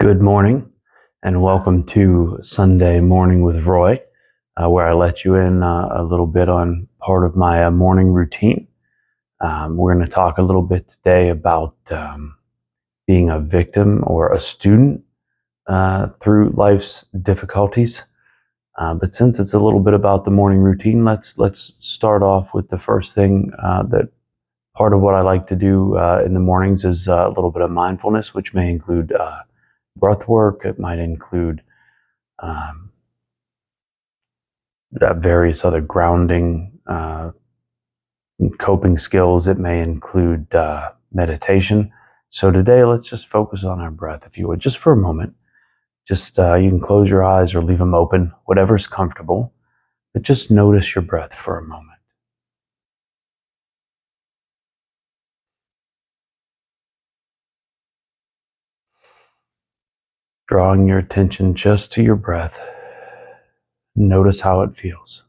Good morning, and welcome to Sunday Morning with Roy, where I let you in a little bit on part of my morning routine. We're going to talk a little bit today about being a victim or a student through life's difficulties. But since it's a little bit about the morning routine, let's start off with the first thing that part of what I like to do in the mornings is a little bit of mindfulness, which may include breath work. It might include um, various other grounding, coping skills. It may include meditation. So today, let's just focus on our breath, if you would, just for a moment. Just you can close your eyes or leave them open, whatever's comfortable, but just notice your breath for a moment. Drawing your attention just to your breath. Notice how it feels.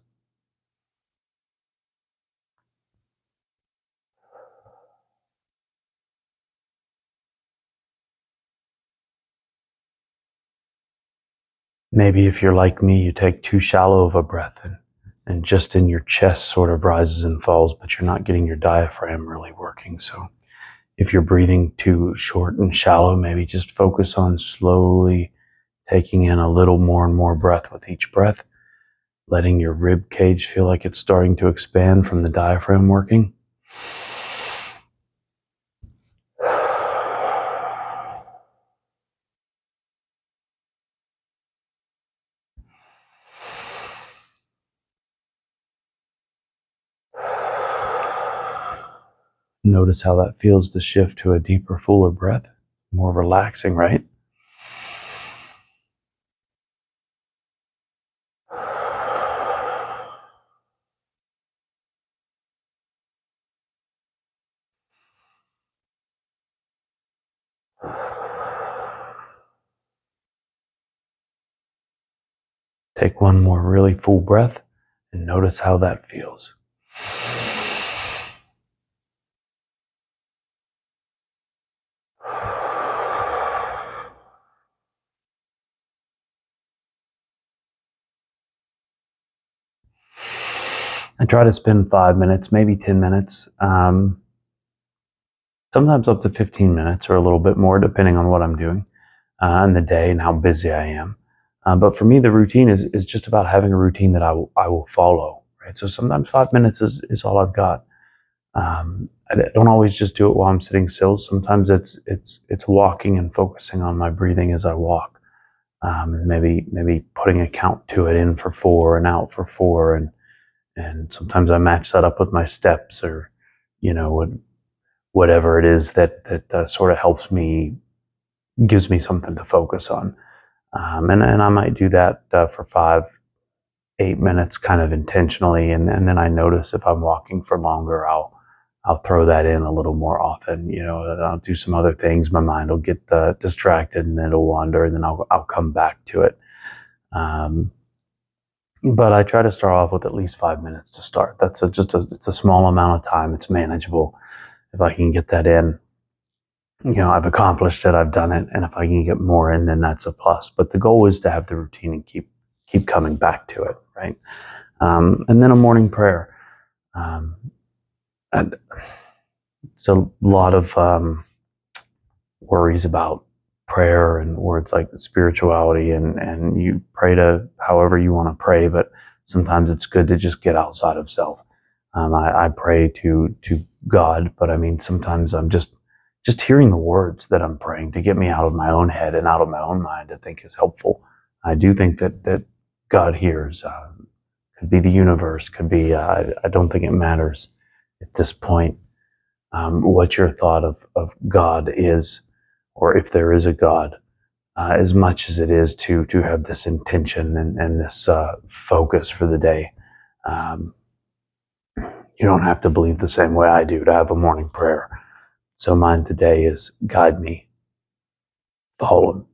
Maybe if you're like me, you take too shallow of a breath and just in your chest sort of rises and falls, but you're not getting your diaphragm really working. So if you're breathing too short and shallow, maybe just focus on slowly taking in a little more and more breath with each breath, letting your rib cage feel like it's starting to expand from the diaphragm working. Notice how that feels to shift to a deeper, fuller breath, more relaxing, right? Take one more really full breath and notice how that feels. I try to spend 5 minutes, maybe 10 minutes, sometimes up to 15 minutes or a little bit more, depending on what I'm doing in the day and how busy I am. But for me, the routine is just about having a routine that I will follow. Right. So sometimes 5 minutes is all I've got. I don't always just do it while I'm sitting still. Sometimes it's walking and focusing on my breathing as I walk. Maybe putting a count to it, in for 4 and out for 4, and sometimes I match that up with my steps, or you know whatever it is that sort of helps me, gives me something to focus on. And I might do that for 5, 8 minutes kind of intentionally. And then I notice if I'm walking for longer, I'll throw that in a little more often. I'll do some other things. My mind will get distracted and it'll wander, and then I'll come back to it. But I try to start off with at least 5 minutes to start. It's a small amount of time. It's manageable. If I can get that in, I've accomplished it, I've done it, and if I can get more in, then that's a plus. But the goal is to have the routine and keep coming back to it, right? And then a morning prayer. And it's a lot of worries about prayer and words like spirituality, and you pray to however you want to pray, but sometimes it's good to just get outside of self. I pray to God, but I mean, sometimes I'm just hearing the words that I'm praying to get me out of my own head and out of my own mind, I think is helpful. I do think that God hears. Could be the universe, could be, I don't think it matters at this point what your thought of God is, or if there is a God, as much as it is to have this intention and this focus for the day. You don't have to believe the same way I do to have a morning prayer. So mine today is guide me and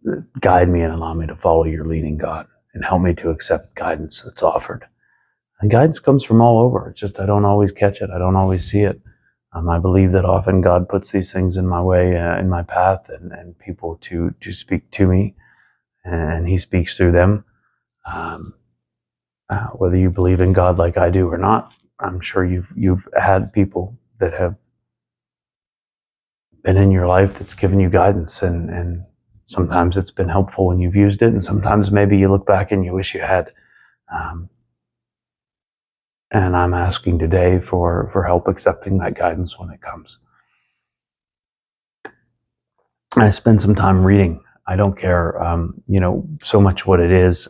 allow me to follow your leading, God, and help me to accept guidance that's offered. And guidance comes from all over. It's just I don't always catch it. I don't always see it. I believe that often God puts these things in my way, in my path, and people to speak to me, and He speaks through them. Um, Whether you believe in God like I do or not, I'm sure you've had people that have been in your life that's given you guidance, and sometimes it's been helpful when you've used it, and sometimes maybe you look back and you wish you had. Um, and I'm asking today for help accepting that guidance when it comes. I spend some time reading. I don't care, so much what it is.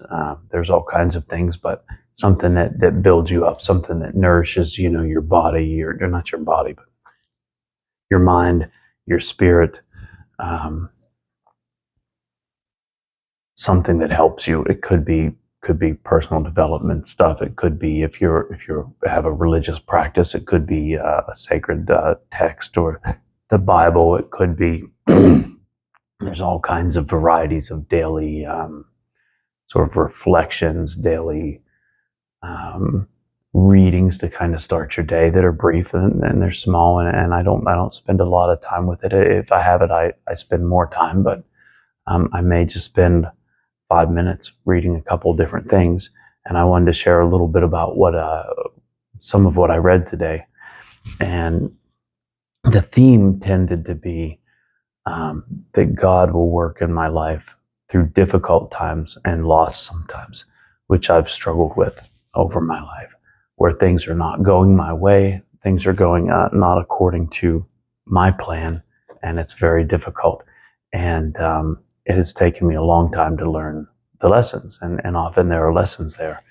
There's all kinds of things, but something that builds you up, something that nourishes, your body, your not your body, but your mind, your spirit, um, something that helps you. It could be personal development stuff. It could be if you have a religious practice. It could be a sacred text or the Bible. It could be. There's all kinds of varieties of daily sort of reflections, daily um, readings to kind of start your day that are brief and they're small, and I don't spend a lot of time with it. If I have it, I spend more time, but I may just spend 5 minutes reading a couple different things. And I wanted to share a little bit about what some of what I read today, and the theme tended to be that God will work in my life through difficult times and loss sometimes, which I've struggled with over my life, where things are not going my way, things are going not according to my plan, and it's very difficult. And it has taken me a long time to learn the lessons, and often there are lessons there.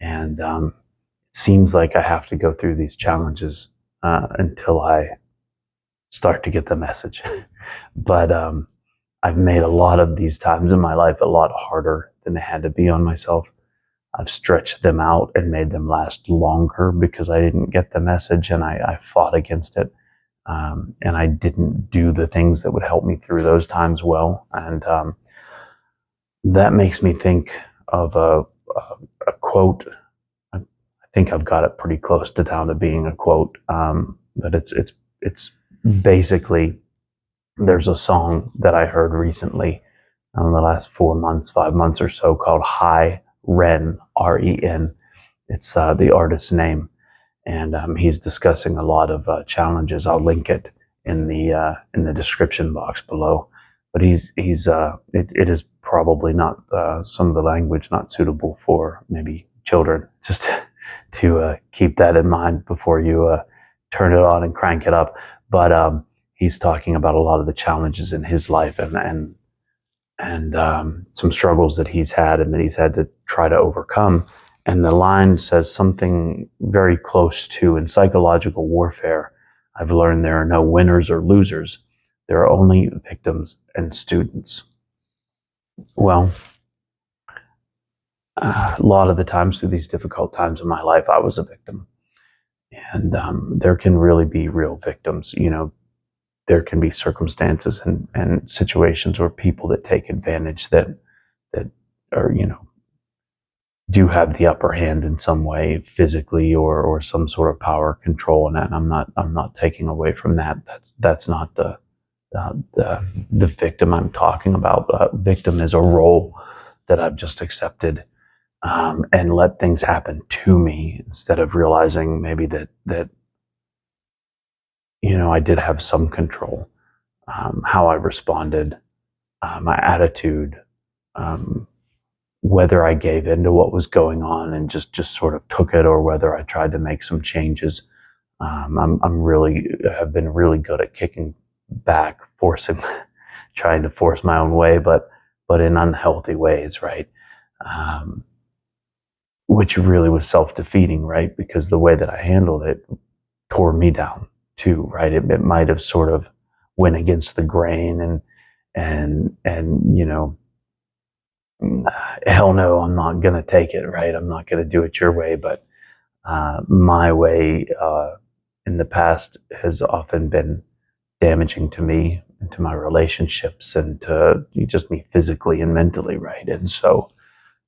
And it seems like I have to go through these challenges until I start to get the message. But I've made a lot of these times in my life a lot harder than they had to be on myself. I've stretched them out and made them last longer because I didn't get the message, and I fought against it. And I didn't do the things that would help me through those times well. And that makes me think of a quote. I think I've got it pretty close to down to being a quote, but it's basically, there's a song that I heard recently in the last 4 months, 5 months or so, called High Ren, Ren. It's the artist's name, and he's discussing a lot of challenges. I'll link it in the description box below. But it is probably not some of the language not suitable for maybe children. Just to keep that in mind before you turn it on and crank it up. But he's talking about a lot of the challenges in his life, and some struggles that he's had and that he's had to try to overcome. And the line says something very close to, in psychological warfare, I've learned there are no winners or losers. There are only victims and students. Well, a lot of the times through these difficult times in my life, I was a victim. And there can really be real victims. There can be circumstances and situations or people that take advantage that are, do have the upper hand in some way, physically or some sort of power control. And I'm not taking away from that. That's not the victim I'm talking about. Victim is a role that I've just accepted, and let things happen to me instead of realizing maybe that I did have some control. How I responded, my attitude, um, whether I gave in to what was going on and just sort of took it, or whether I tried to make some changes. I'm really have been really good at kicking back, forcing, trying to force my own way, but in unhealthy ways, right? Um, which really was self-defeating, right? Because the way that I handled it tore me down too, right? It might have sort of went against the grain, and hell no, I'm not gonna take it, right? I'm not gonna do it your way. But my way in the past has often been damaging to me and to my relationships and to just me physically and mentally, right? And so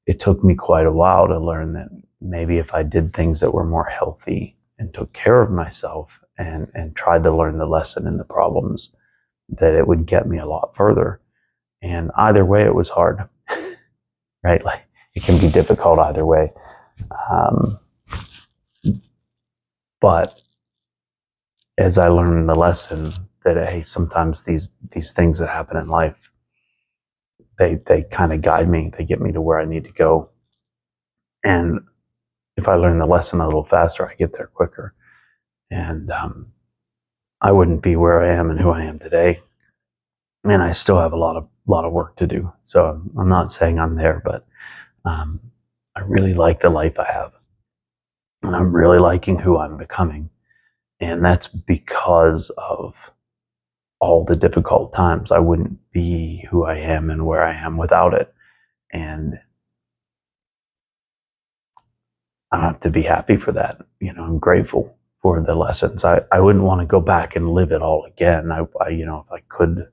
it took me quite a while to learn that maybe if I did things that were more healthy and took care of myself and tried to learn the lesson in the problems, that it would get me a lot further. And either way, it was hard, right? Like, it can be difficult either way. Um, but as I learned the lesson that, hey, sometimes these things that happen in life, they kind of guide me. They get me to where I need to go. And if I learn the lesson a little faster, I get there quicker. And I wouldn't be where I am and who I am today. And I still have a lot of work to do. So I'm not saying I'm there, but um, I really like the life I have, and I'm really liking who I'm becoming. And that's because of all the difficult times. I wouldn't be who I am and where I am without it. And I have to be happy for that. I'm grateful for the lessons. I wouldn't want to go back and live it all again. If I could,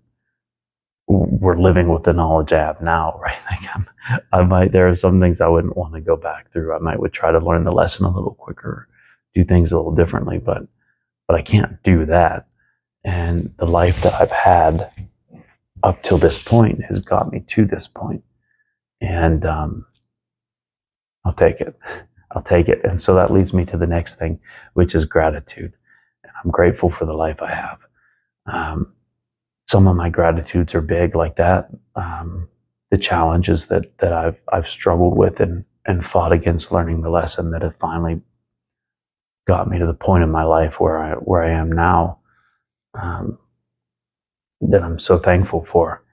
we're living with the knowledge I have now, right? There are some things I wouldn't want to go back through. I would try to learn the lesson a little quicker, do things a little differently, but I can't do that. And the life that I've had up till this point has got me to this point. And I'll take it. I'll take it. And so that leads me to the next thing, which is gratitude. And I'm grateful for the life I have. Some of my gratitudes are big like that. The challenges that I've struggled with and fought against learning the lesson that have finally got me to the point in my life where I am now, that I'm so thankful for.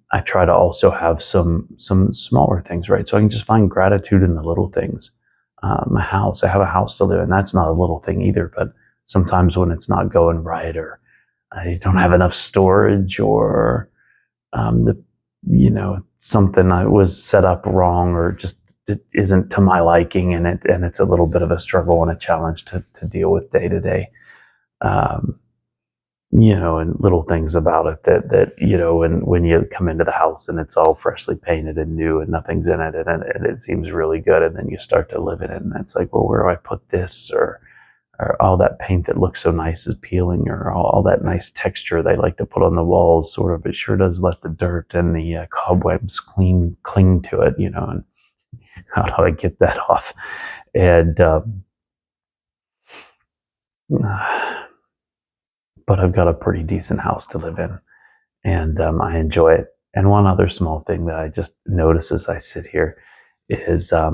I try to also have some smaller things, right? So I can just find gratitude in the little things. My house, I have a house to live in. That's not a little thing either, but sometimes when it's not going right, or I don't have enough storage, or something I was set up wrong, or just it isn't to my liking, and it's a little bit of a struggle and a challenge to deal with day to day. And little things about it that when you come into the house and it's all freshly painted and new and nothing's in it, and it seems really good, and then you start to live in it, and it's like, well, where do I put this? Or all that paint that looks so nice is peeling, or all that nice texture they like to put on the walls, sort of, it sure does let the dirt and the cobwebs cling to it, and how do I get that off? And but I've got a pretty decent house to live in, and I enjoy it. And one other small thing that I just notice as I sit here is I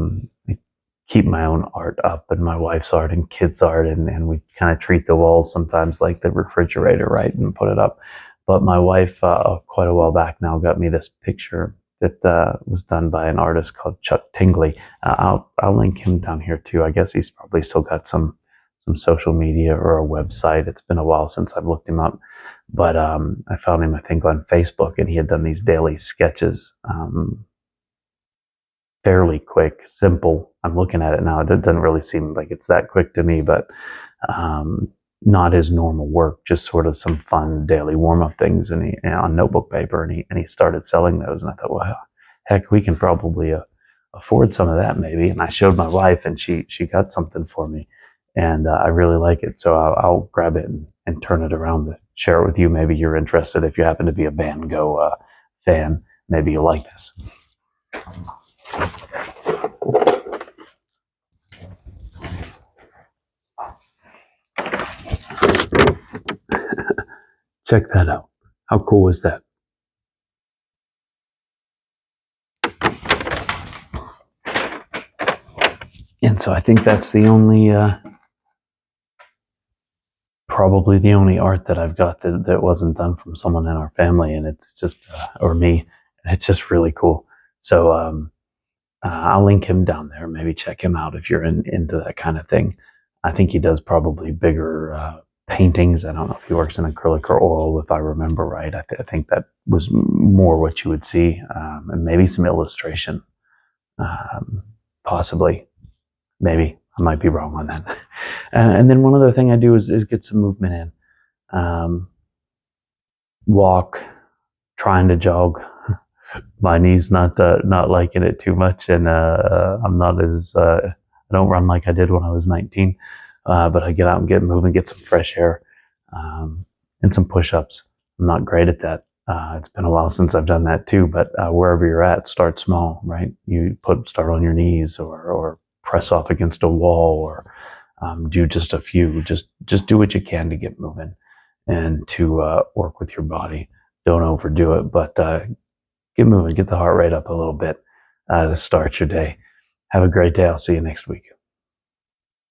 keep my own art up, and my wife's art and kids' art, and we kind of treat the walls sometimes like the refrigerator, right, and put it up. But my wife, quite a while back now, got me this picture that was done by an artist called Chuck Tingley. I'll link him down here too. I guess he's probably still got some social media or a website. It's been a while since I've looked him up, but I found him, I think, on Facebook, and he had done these daily sketches, fairly quick, simple. I'm looking at it now. It doesn't really seem like it's that quick to me, but not his normal work, just sort of some fun daily warm-up things, and on notebook paper, and he started selling those. And I thought, well, heck, we can probably afford some of that maybe. And I showed my wife, and she got something for me, and I really like it. So I'll grab it and turn it around to share it with you. Maybe you're interested. If you happen to be a Van Gogh fan, maybe you'll like this. Check that out. How cool is that? And so I think that's the only, probably the only art that I've got that wasn't done from someone in our family, and it's just, or me, and it's just really cool. So I'll link him down there. Maybe check him out if you're into that kind of thing. I think he does probably bigger paintings. I don't know if he works in acrylic or oil, if I remember right. I think that was more what you would see, and maybe some illustration, possibly. Maybe I might be wrong on that. And then one other thing I do is get some movement in. Walk, trying to jog. My knee's not liking it too much, and I'm not as I don't run like I did when I was 19. but I get out and get moving, get some fresh air, um, and some push-ups. I'm not great at that. It's been a while since I've done that too, but wherever you're at, start small, right? Start on your knees, or press off against a wall, or do just a few. Just do what you can to get moving and to work with your body. Don't overdo it, but get moving, get the heart rate up a little bit to start your day. Have a great day. I'll see you next week.